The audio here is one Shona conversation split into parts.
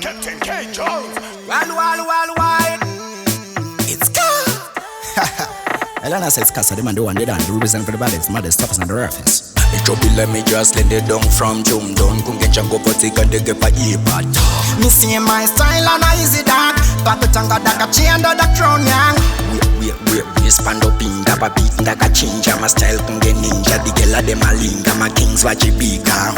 Captain K. Jones. Well. It's Kassah. Elana says Kassah, the man the one they done. The reason for the baddest, maddest, toughest on the roughest. The trouble let me just let it down from June down. Kunge chango potika de gepa ipat. Me see my style and I easy dark. Papa tanga daka chianda da crown yang. We span up in dapa beat daka chinja. My style kunge ninja. The gela de malinga. My kings wachibika.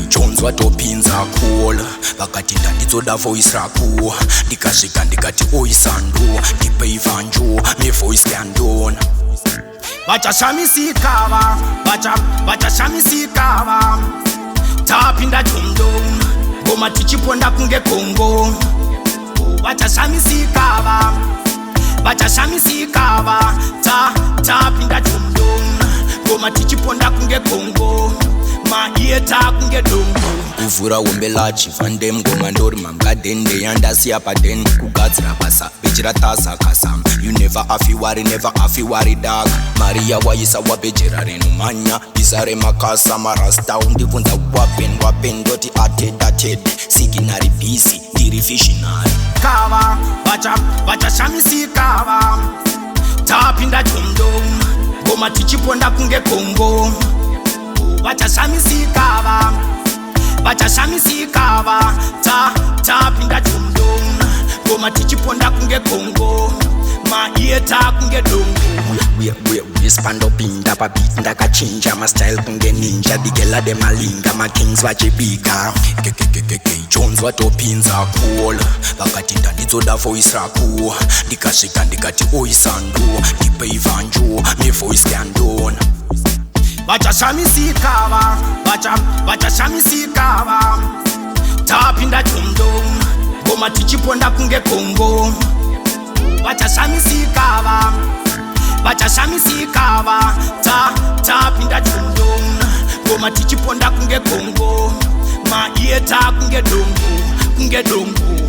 Jones watopinza cool. Bakati ndanditso da voice raku. Dikashika ndikati oisandu. Dipe ivanju. Me voice can do. Vachashamiswa, Vachashamiswa. Tapinda chumdum, goma tichiponda kunge Kongo. Vachashamiswa, tapinda chumdum, goma tichiponda kunge Kongo. Maiyeta kunge dongo. Uvura wombela chifandem goma ndori mamgadende yandasi apaden kugadzira basa bejira tasa kasam. You never have you worry dog. Maria waisa wabejira renumanya bizare makasa marasta undivunza wapen doti ated siginari busy diri fishinari kawa Vachashamiswa. Tapinda chumdum goma tichiponda kunge Kongo. Vachashamiswa, tapinda chumdum, goma tichiponda kunge Kongo. Maiyeta kunge dongo. We span up in dapa beat ndaka chinja. My style kunge ninja. The gela de malinga. My kings wachibika. Jones watopinza cool. Bakati ndanditso da voice raku. Dikashika ndikati oisandu. Dipe ivanju. Me voice can do. Vachashamiswa. Tapinda chumdum, goma tichiponda kunge Kongo. Vachashamiswa. Tapinda chumdum, goma tichiponda kunge Kongo. Maiyeta kunge dongo.